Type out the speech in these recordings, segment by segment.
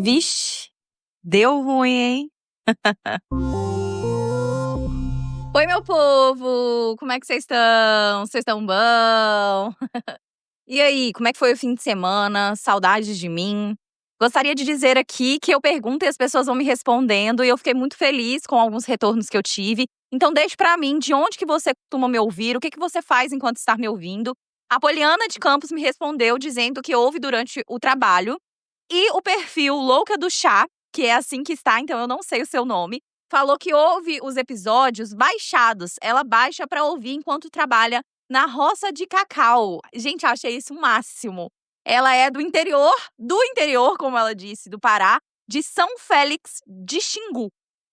Vixe, deu ruim, hein? Oi, meu povo! Como é que vocês estão? Vocês estão bom? E aí, como é que foi o fim de semana? Saudades de mim? Gostaria de dizer aqui que eu pergunto e as pessoas vão me respondendo, e eu fiquei muito feliz com alguns retornos que eu tive. Então deixe pra mim de onde que você costuma me ouvir, o que você faz enquanto está me ouvindo. A Poliana de Campos me respondeu dizendo que ouve durante o trabalho. E o perfil Louca do Chá, que é assim que está, então eu não sei o seu nome, falou que ouve os episódios baixados. Ela baixa pra ouvir enquanto trabalha na roça de cacau. Gente, achei isso o máximo. Ela é do interior, como ela disse, do Pará, de São Félix de Xingu.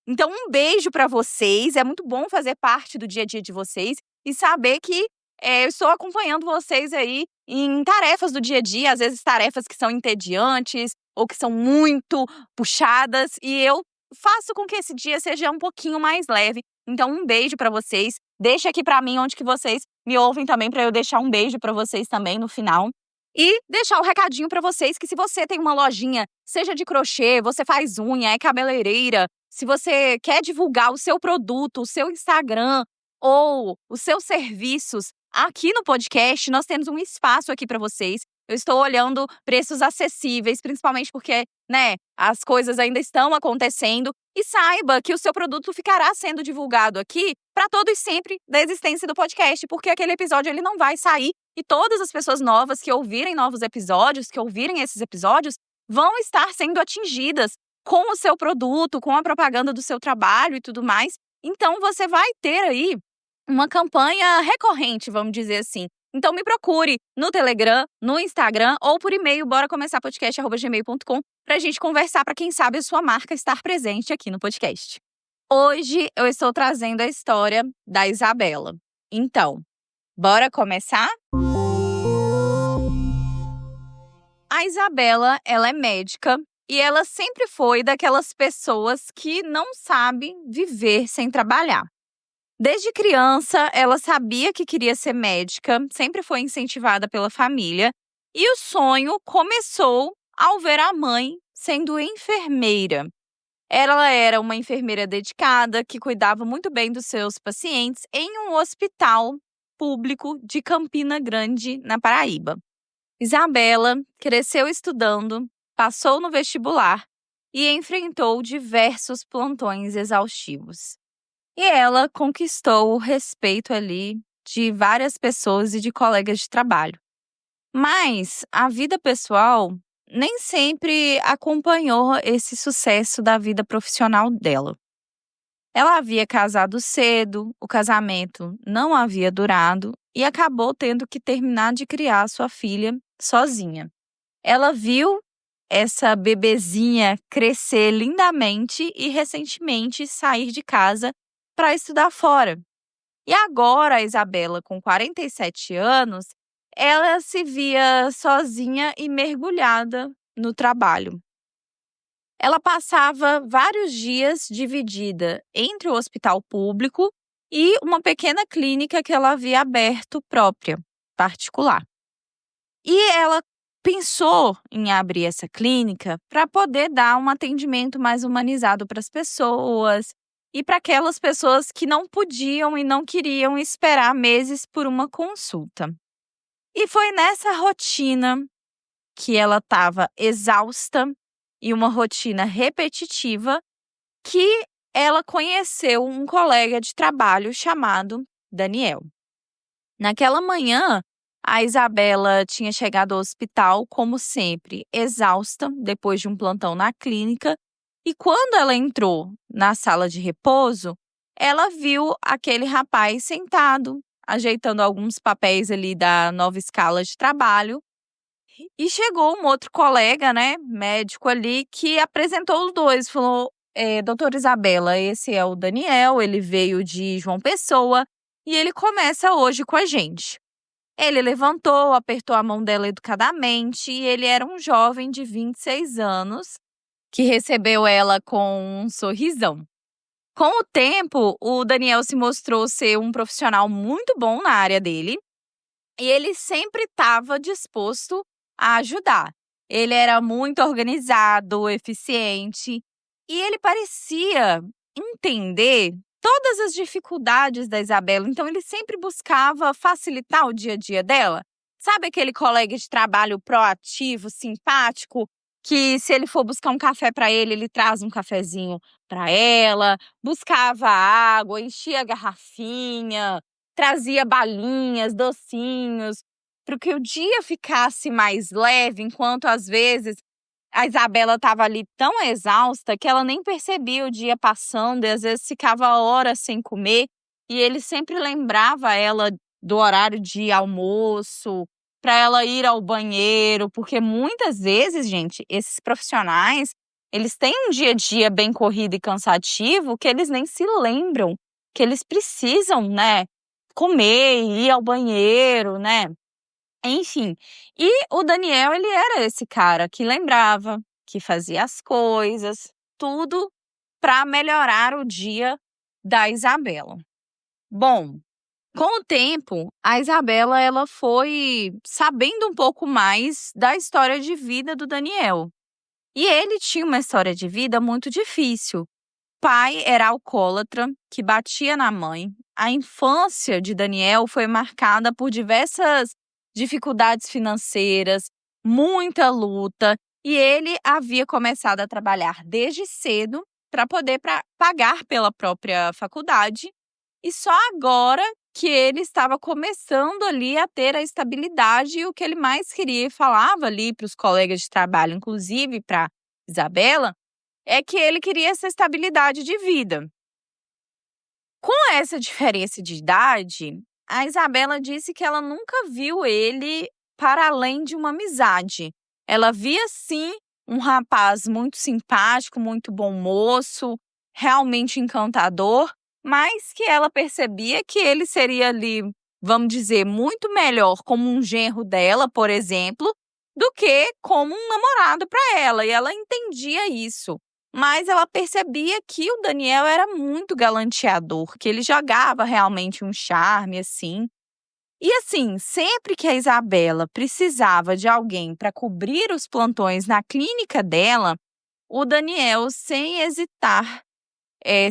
Então, um beijo pra vocês. É muito bom fazer parte do dia a dia de vocês e saber que eu estou acompanhando vocês aí em tarefas do dia a dia, às vezes tarefas que são entediantes ou que são muito puxadas, e eu faço com que esse dia seja um pouquinho mais leve. Então, um beijo pra vocês. Deixa aqui pra mim onde que vocês me ouvem também, pra eu deixar um beijo pra vocês também no final. E deixar o recadinho pra vocês que se você tem uma lojinha, seja de crochê, você faz unha, é cabeleireira, se você quer divulgar o seu produto, o seu Instagram ou os seus serviços aqui no podcast, nós temos um espaço aqui pra vocês. Eu estou olhando preços acessíveis, principalmente porque, as coisas ainda estão acontecendo. E saiba que o seu produto ficará sendo divulgado aqui para todo e sempre da existência do podcast, porque aquele episódio ele não vai sair e todas as pessoas novas que ouvirem novos episódios, que ouvirem esses episódios, vão estar sendo atingidas com o seu produto, com a propaganda do seu trabalho e tudo mais. Então, você vai ter aí uma campanha recorrente, vamos dizer assim. Então, me procure no Telegram, no Instagram ou por e-mail, boracomeçarpodcast@gmail.com, pra gente conversar, para quem sabe a sua marca estar presente aqui no podcast. Hoje eu estou trazendo a história da Isabela. Então, bora começar? A Isabela, ela é médica e ela sempre foi daquelas pessoas que não sabem viver sem trabalhar. Desde criança, ela sabia que queria ser médica, sempre foi incentivada pela família, e o sonho começou ao ver a mãe sendo enfermeira. Ela era uma enfermeira dedicada que cuidava muito bem dos seus pacientes em um hospital público de Campina Grande, na Paraíba. Isabela cresceu estudando, passou no vestibular e enfrentou diversos plantões exaustivos. E ela conquistou o respeito ali de várias pessoas e de colegas de trabalho. Mas a vida pessoal nem sempre acompanhou esse sucesso da vida profissional dela. Ela havia casado cedo, o casamento não havia durado e acabou tendo que terminar de criar sua filha sozinha. Ela viu essa bebezinha crescer lindamente e recentemente sair de casa para estudar fora. E agora a Isabela, com 47 anos, ela se via sozinha e mergulhada no trabalho. Ela passava vários dias dividida entre o hospital público e uma pequena clínica que ela havia aberto própria, particular. E ela pensou em abrir essa clínica para poder dar um atendimento mais humanizado para as pessoas e para aquelas pessoas que não podiam e não queriam esperar meses por uma consulta. E foi nessa rotina que ela estava exausta e uma rotina repetitiva que ela conheceu um colega de trabalho chamado Daniel. Naquela manhã, a Isabela tinha chegado ao hospital, como sempre, exausta, depois de um plantão na clínica, e quando ela entrou na sala de repouso, ela viu aquele rapaz sentado, ajeitando alguns papéis ali da nova escala de trabalho, e chegou um outro colega, médico ali, que apresentou os dois, falou: doutora Isabela, esse é o Daniel, ele veio de João Pessoa e ele começa hoje com a gente. Ele levantou, apertou a mão dela educadamente e ele era um jovem de 26 anos que recebeu ela com um sorrisão. Com o tempo, o Daniel se mostrou ser um profissional muito bom na área dele e ele sempre estava disposto a ajudar. Ele era muito organizado, eficiente, e ele parecia entender todas as dificuldades da Isabela, então ele sempre buscava facilitar o dia a dia dela. Sabe aquele colega de trabalho proativo, simpático, que se ele for buscar um café para ele traz um cafezinho para ela, buscava água, enchia a garrafinha, trazia balinhas, docinhos, para que o dia ficasse mais leve, enquanto às vezes a Isabela estava ali tão exausta que ela nem percebia o dia passando e às vezes ficava horas sem comer, e ele sempre lembrava ela do horário de almoço, para ela ir ao banheiro, porque muitas vezes, gente, esses profissionais, eles têm um dia a dia bem corrido e cansativo que eles nem se lembram que eles precisam, né, comer, ir ao banheiro, né? Enfim, e o Daniel, ele era esse cara que lembrava, que fazia as coisas, tudo para melhorar o dia da Isabela. Bom, com o tempo, a Isabela ela foi sabendo um pouco mais da história de vida do Daniel. E ele tinha uma história de vida muito difícil. O pai era alcoólatra, que batia na mãe. A infância de Daniel foi marcada por diversas dificuldades financeiras, muita luta, e ele havia começado a trabalhar desde cedo para poder pagar pela própria faculdade, e só agora que ele estava começando ali a ter a estabilidade, e o que ele mais queria e falava ali para os colegas de trabalho, inclusive para Isabela, é que ele queria essa estabilidade de vida. Com essa diferença de idade, a Isabela disse que ela nunca viu ele para além de uma amizade. Ela via, sim, um rapaz muito simpático, muito bom moço, realmente encantador, mas que ela percebia que ele seria ali, vamos dizer, muito melhor como um genro dela, por exemplo, do que como um namorado para ela, e ela entendia isso. Mas ela percebia que o Daniel era muito galanteador, que ele jogava realmente um charme, assim. E assim, sempre que a Isabela precisava de alguém para cobrir os plantões na clínica dela, o Daniel, sem hesitar,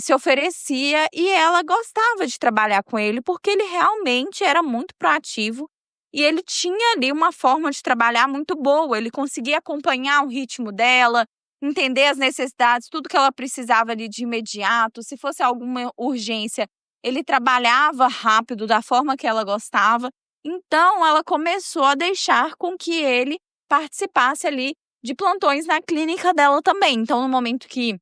se oferecia, e ela gostava de trabalhar com ele porque ele realmente era muito proativo e ele tinha ali uma forma de trabalhar muito boa. Ele conseguia acompanhar o ritmo dela, entender as necessidades, tudo que ela precisava ali de imediato. Se fosse alguma urgência, ele trabalhava rápido da forma que ela gostava. Então, ela começou a deixar com que ele participasse ali de plantões na clínica dela também. Então, no momento que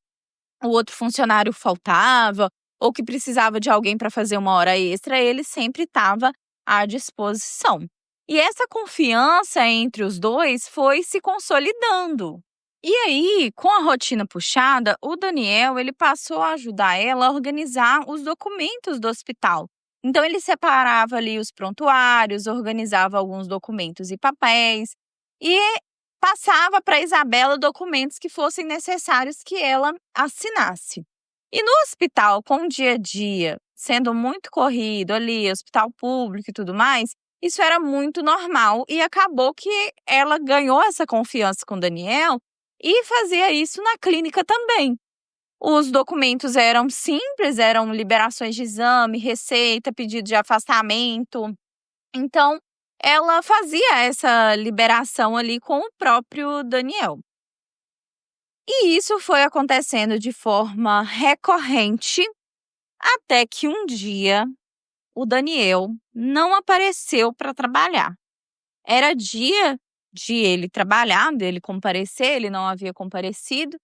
o outro funcionário faltava ou que precisava de alguém para fazer uma hora extra, ele sempre estava à disposição. E essa confiança entre os dois foi se consolidando. E aí, com a rotina puxada, o Daniel ele passou a ajudar ela a organizar os documentos do hospital. Então, ele separava ali os prontuários, organizava alguns documentos e papéis e passava para Isabela documentos que fossem necessários que ela assinasse. E no hospital, com o dia a dia sendo muito corrido ali, hospital público e tudo mais, isso era muito normal, e acabou que ela ganhou essa confiança com o Daniel e fazia isso na clínica também. Os documentos eram simples, eram liberações de exame, receita, pedido de afastamento. Então, ela fazia essa liberação ali com o próprio Daniel. E isso foi acontecendo de forma recorrente, até que um dia o Daniel não apareceu para trabalhar. Era dia de ele trabalhar, dele comparecer, ele não havia comparecido.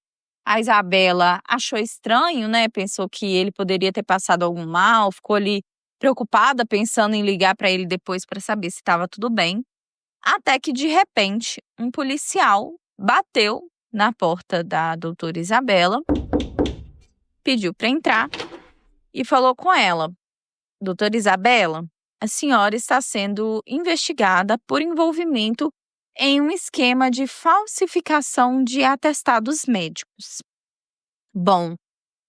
A Isabela achou estranho, né? Pensou que ele poderia ter passado algum mal, ficou ali preocupada, pensando em ligar para ele depois para saber se estava tudo bem. Até que, de repente, um policial bateu na porta da doutora Isabela, pediu para entrar e falou com ela: doutora Isabela, a senhora está sendo investigada por envolvimento em um esquema de falsificação de atestados médicos. Bom,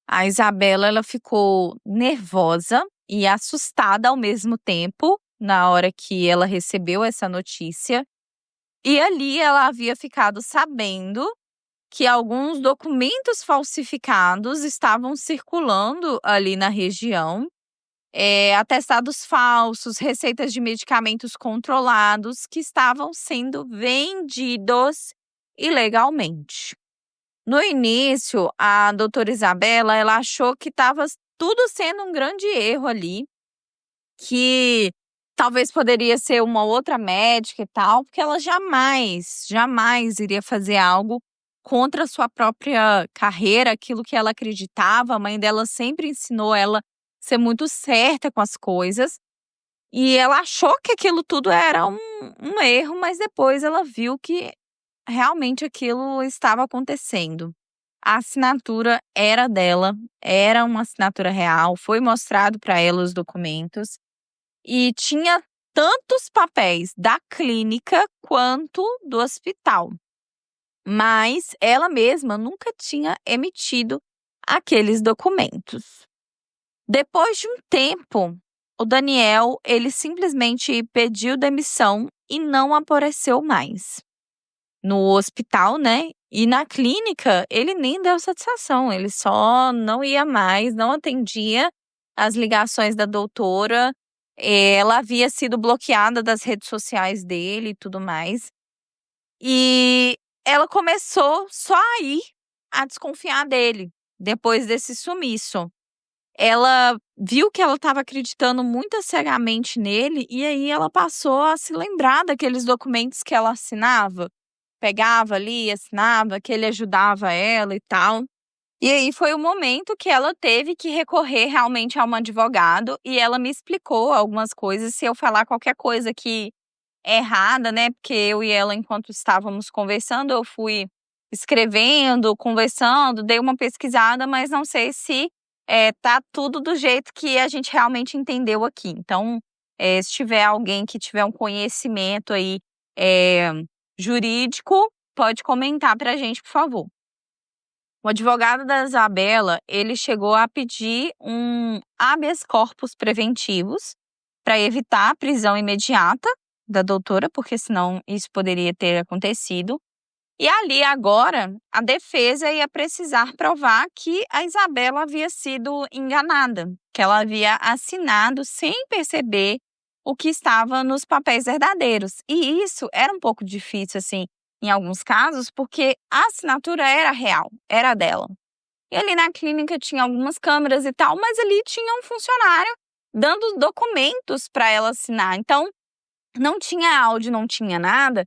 a Isabela ela ficou nervosa e assustada ao mesmo tempo na hora que ela recebeu essa notícia. E ali ela havia ficado sabendo que alguns documentos falsificados estavam circulando ali na região, atestados falsos, receitas de medicamentos controlados que estavam sendo vendidos ilegalmente. No início, a doutora Isabela, ela achou que estava tudo sendo um grande erro ali, que talvez poderia ser uma outra médica e tal, porque ela jamais iria fazer algo contra a sua própria carreira, aquilo que ela acreditava. A mãe dela sempre ensinou ela a ser muito certa com as coisas. E ela achou que aquilo tudo era um erro, mas depois ela viu que realmente aquilo estava acontecendo. A assinatura era dela, era uma assinatura real, foi mostrado para ela os documentos. E tinha tantos papéis da clínica quanto do hospital. Mas ela mesma nunca tinha emitido aqueles documentos. Depois de um tempo, o Daniel, ele simplesmente pediu demissão e não apareceu mais no hospital, né? E na clínica, ele nem deu satisfação, ele só não ia mais, não atendia as ligações da doutora. Ela havia sido bloqueada das redes sociais dele e tudo mais. E ela começou só aí a desconfiar dele, depois desse sumiço. Ela viu que ela estava acreditando muito cegamente nele, e aí ela passou a se lembrar daqueles documentos que ela assinava. Pegava ali, assinava, que ele ajudava ela e tal. E aí foi o momento que ela teve que recorrer realmente a um advogado, e ela me explicou algumas coisas. Se eu falar qualquer coisa que é errada, né? Porque eu e ela, enquanto estávamos conversando, eu fui escrevendo, conversando, dei uma pesquisada, mas não sei se tá tudo do jeito que a gente realmente entendeu aqui. Então, se tiver alguém que tiver um conhecimento aí jurídico, pode comentar para a gente, por favor. O advogado da Isabela, ele chegou a pedir um habeas corpus preventivos para evitar a prisão imediata da doutora, porque senão isso poderia ter acontecido. E ali agora, a defesa ia precisar provar que a Isabela havia sido enganada, que ela havia assinado sem perceber o que estava nos papéis verdadeiros. E isso era um pouco difícil, assim, em alguns casos, porque a assinatura era real, era dela. E ali na clínica tinha algumas câmeras e tal, mas ali tinha um funcionário dando documentos para ela assinar. Então, não tinha áudio, não tinha nada.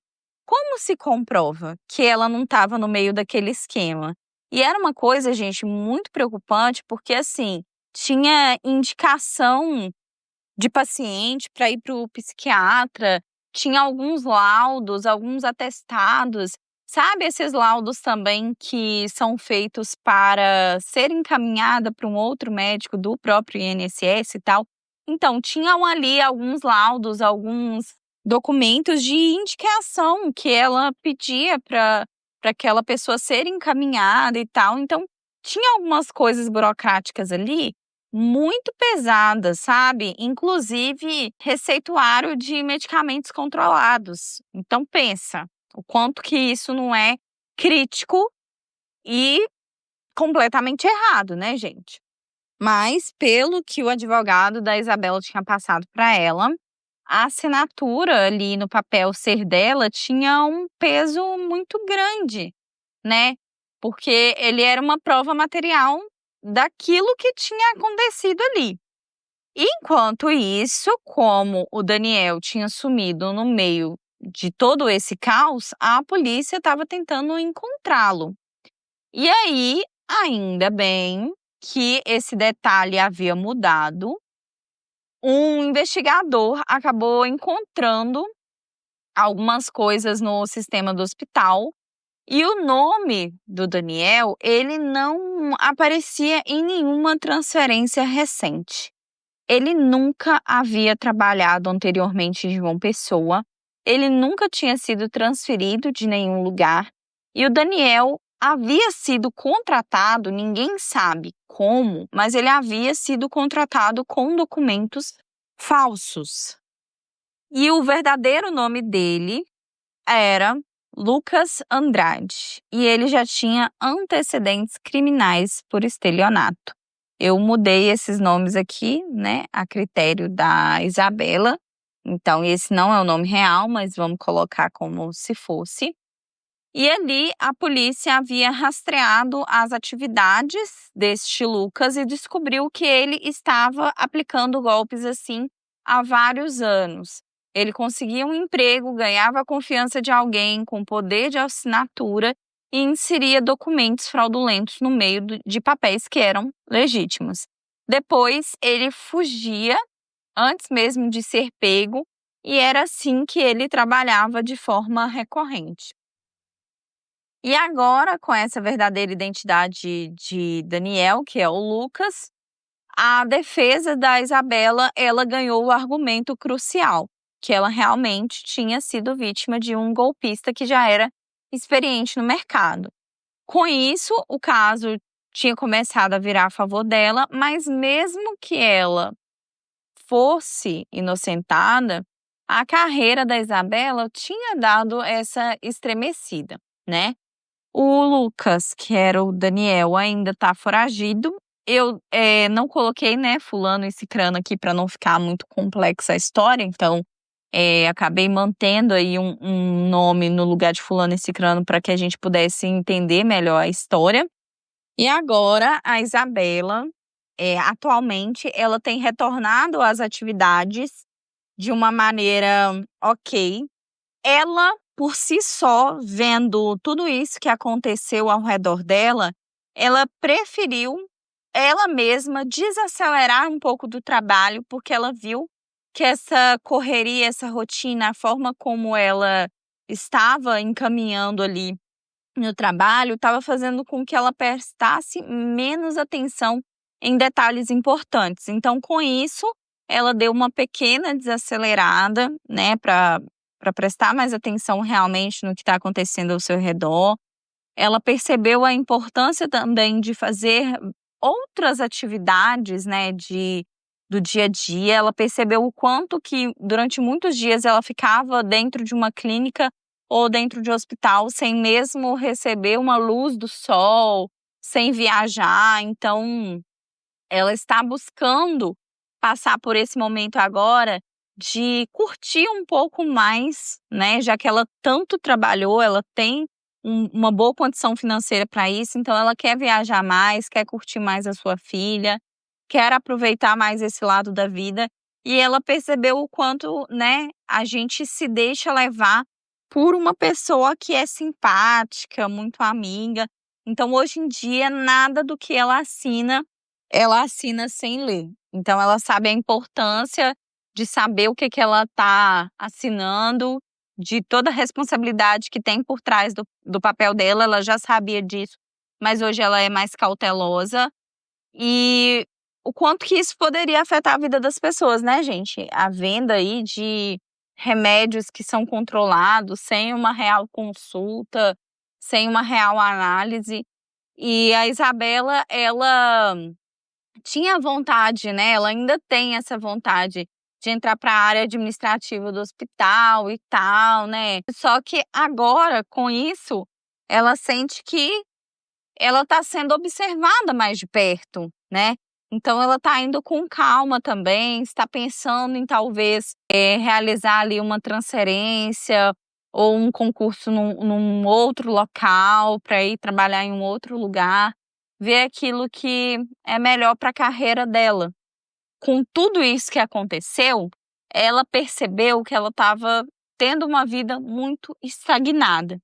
Como se comprova que ela não estava no meio daquele esquema? E era uma coisa, gente, muito preocupante, porque assim, tinha indicação de paciente para ir para o psiquiatra, tinha alguns laudos, alguns atestados, sabe esses laudos também que são feitos para ser encaminhada para um outro médico do próprio INSS e tal? Então, tinham ali alguns laudos, alguns documentos de indicação que ela pedia para aquela pessoa ser encaminhada e tal. Então, tinha algumas coisas burocráticas ali muito pesadas, sabe? Inclusive receituário de medicamentos controlados. Então, pensa o quanto que isso não é crítico e completamente errado, né, gente? Mas, pelo que o advogado da Isabela tinha passado para ela, a assinatura ali no papel ser dela tinha um peso muito grande, né? Porque ele era uma prova material daquilo que tinha acontecido ali. Enquanto isso, como o Daniel tinha sumido no meio de todo esse caos, a polícia estava tentando encontrá-lo. E aí, ainda bem que esse detalhe havia mudado, um investigador acabou encontrando algumas coisas no sistema do hospital e o nome do Daniel, ele não aparecia em nenhuma transferência recente. Ele nunca havia trabalhado anteriormente em João Pessoa, ele nunca tinha sido transferido de nenhum lugar e o Daniel havia sido contratado, ninguém sabe como, mas ele havia sido contratado com documentos falsos. E o verdadeiro nome dele era Lucas Andrade e ele já tinha antecedentes criminais por estelionato. Eu mudei esses nomes aqui, né, a critério da Isabela. Então, esse não é o nome real, mas vamos colocar como se fosse. E ali a polícia havia rastreado as atividades deste Lucas e descobriu que ele estava aplicando golpes assim há vários anos. Ele conseguia um emprego, ganhava a confiança de alguém com poder de assinatura e inseria documentos fraudulentos no meio de papéis que eram legítimos. Depois ele fugia, antes mesmo de ser pego, e era assim que ele trabalhava de forma recorrente. E agora, com essa verdadeira identidade de Daniel, que é o Lucas, a defesa da Isabela, ela ganhou o argumento crucial, que ela realmente tinha sido vítima de um golpista que já era experiente no mercado. Com isso, o caso tinha começado a virar a favor dela, mas mesmo que ela fosse inocentada, a carreira da Isabela tinha dado essa estremecida, né? O Lucas, que era o Daniel, ainda tá foragido. Eu não coloquei, né, fulano e cicrano aqui para não ficar muito complexa a história, então acabei mantendo aí um nome no lugar de fulano e cicrano para que a gente pudesse entender melhor a história. E agora a Isabela, atualmente, ela tem retornado às atividades de uma maneira ok. Ela, por si só, vendo tudo isso que aconteceu ao redor dela, ela preferiu ela mesma desacelerar um pouco do trabalho, porque ela viu que essa correria, essa rotina, a forma como ela estava encaminhando ali no trabalho, estava fazendo com que ela prestasse menos atenção em detalhes importantes. Então, com isso, ela deu uma pequena desacelerada, né, para prestar mais atenção realmente no que está acontecendo ao seu redor. Ela percebeu a importância também de fazer outras atividades, né, do dia a dia. Ela percebeu o quanto que durante muitos dias ela ficava dentro de uma clínica ou dentro de um hospital sem mesmo receber uma luz do sol, sem viajar. Então, ela está buscando passar por esse momento agora de curtir um pouco mais, né? Já que ela tanto trabalhou, ela tem uma boa condição financeira para isso, então ela quer viajar mais, quer curtir mais a sua filha, quer aproveitar mais esse lado da vida. E ela percebeu o quanto, né, a gente se deixa levar por uma pessoa que é simpática, muito amiga. Então, hoje em dia, nada do que ela assina sem ler. Então, ela sabe a importância de saber o que ela está assinando, de toda a responsabilidade que tem por trás do papel dela. Ela já sabia disso, mas hoje ela é mais cautelosa. E o quanto que isso poderia afetar a vida das pessoas, né, gente? A venda aí de remédios que são controlados, sem uma real consulta, sem uma real análise. E a Isabela, ela tinha vontade, né, ela ainda tem essa vontade de entrar para a área administrativa do hospital e tal, né. Só que agora, com isso, ela sente que ela está sendo observada mais de perto, né. Então ela está indo com calma também, está pensando em talvez, realizar ali uma transferência ou um concurso num outro local para ir trabalhar em um outro lugar, ver aquilo que é melhor para a carreira dela. Com tudo isso que aconteceu, ela percebeu que ela estava tendo uma vida muito estagnada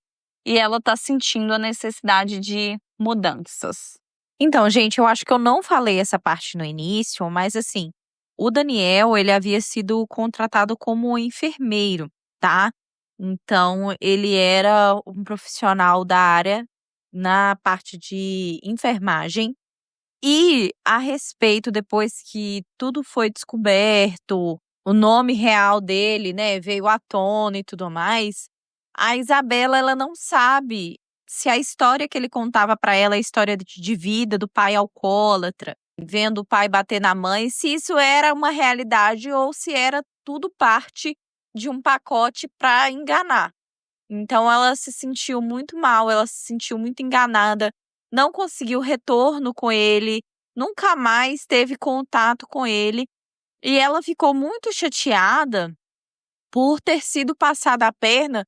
e ela está sentindo a necessidade de mudanças. Então, gente, eu acho que eu não falei essa parte no início, mas assim, o Daniel, ele havia sido contratado como enfermeiro, tá? Então, ele era um profissional da área na parte de enfermagem. E a respeito, depois que tudo foi descoberto, o nome real dele, né, veio à tona e tudo mais, a Isabela, ela não sabe se a história que ele contava para ela é a história de vida do pai alcoólatra, vendo o pai bater na mãe, se isso era uma realidade ou se era tudo parte de um pacote para enganar. Então ela se sentiu muito mal, ela se sentiu muito enganada, não conseguiu retorno com ele, nunca mais teve contato com ele, e ela ficou muito chateada por ter sido passada a perna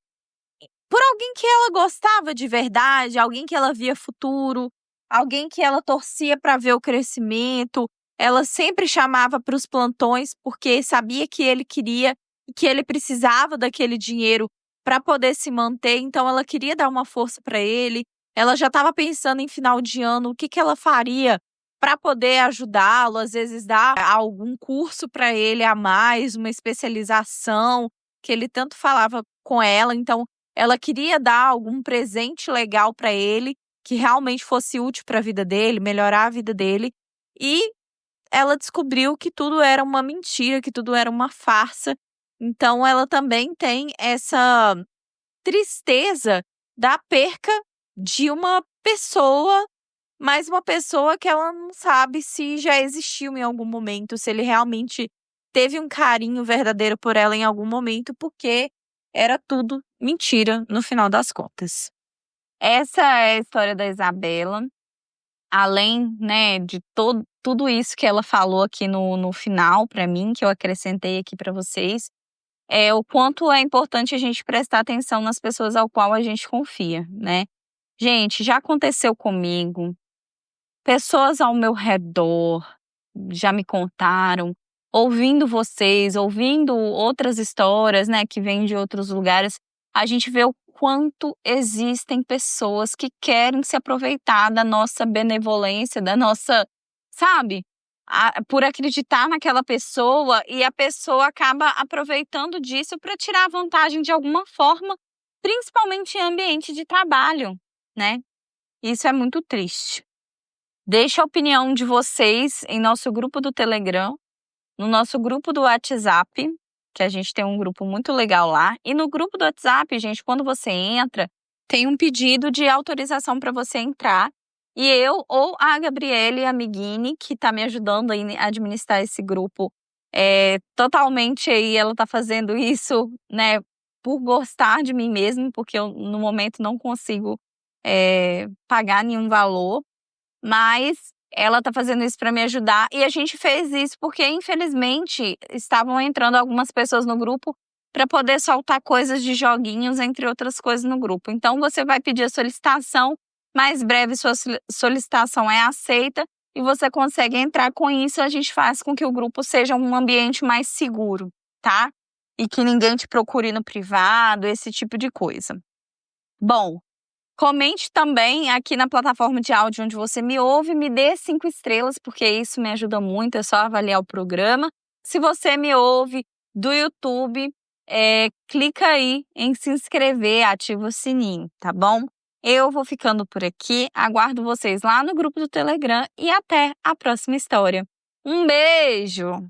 por alguém que ela gostava de verdade, alguém que ela via futuro, alguém que ela torcia para ver o crescimento. Ela sempre chamava para os plantões porque sabia que ele queria e que ele precisava daquele dinheiro para poder se manter, então ela queria dar uma força para ele. Ela já estava pensando em final de ano o que que ela faria para poder ajudá-lo, às vezes dar algum curso para ele a mais, uma especialização, que ele tanto falava com ela. Então ela queria dar algum presente legal para ele, que realmente fosse útil para a vida dele, melhorar a vida dele. E ela descobriu que tudo era uma mentira, que tudo era uma farsa. Então ela também tem essa tristeza da perca de uma pessoa, mas uma pessoa que ela não sabe se já existiu em algum momento, se ele realmente teve um carinho verdadeiro por ela em algum momento, porque era tudo mentira no final das contas. Essa é a história da Isabela. Além, né, de tudo isso que ela falou aqui no final para mim, que eu acrescentei aqui para vocês, é o quanto é importante a gente prestar atenção nas pessoas ao qual a gente confia, né? Gente, já aconteceu comigo, pessoas ao meu redor já me contaram, ouvindo vocês, ouvindo outras histórias, né, que vêm de outros lugares, a gente vê o quanto existem pessoas que querem se aproveitar da nossa benevolência, da nossa, sabe? Por acreditar naquela pessoa, e a pessoa acaba aproveitando disso para tirar vantagem de alguma forma, principalmente em ambiente de trabalho, né? Isso é muito triste. Deixe a opinião de vocês em nosso grupo do Telegram, no nosso grupo do WhatsApp, que a gente tem um grupo muito legal lá. E no grupo do WhatsApp, gente, quando você entra, tem um pedido de autorização para você entrar. E eu ou a Gabriele Amiguini, que está me ajudando a administrar esse grupo, totalmente aí, ela está fazendo isso, né, por gostar de mim mesmo, porque eu, no momento, não consigo pagar nenhum valor. Mas ela tá fazendo isso para me ajudar, e a gente fez isso porque, infelizmente, estavam entrando algumas pessoas no grupo para poder soltar coisas de joguinhos, entre outras coisas, no grupo. Então você vai pedir a solicitação, mais breve sua solicitação é aceita e você consegue entrar. Com isso, a gente faz com que o grupo seja um ambiente mais seguro, tá? E que ninguém te procure no privado, esse tipo de coisa. Bom, comente também aqui na plataforma de áudio onde você me ouve, me dê 5 estrelas, porque isso me ajuda muito, é só avaliar o programa. Se você me ouve do YouTube, clica aí em se inscrever, ativa o sininho, tá bom? Eu vou ficando por aqui, aguardo vocês lá no grupo do Telegram e até a próxima história. Um beijo!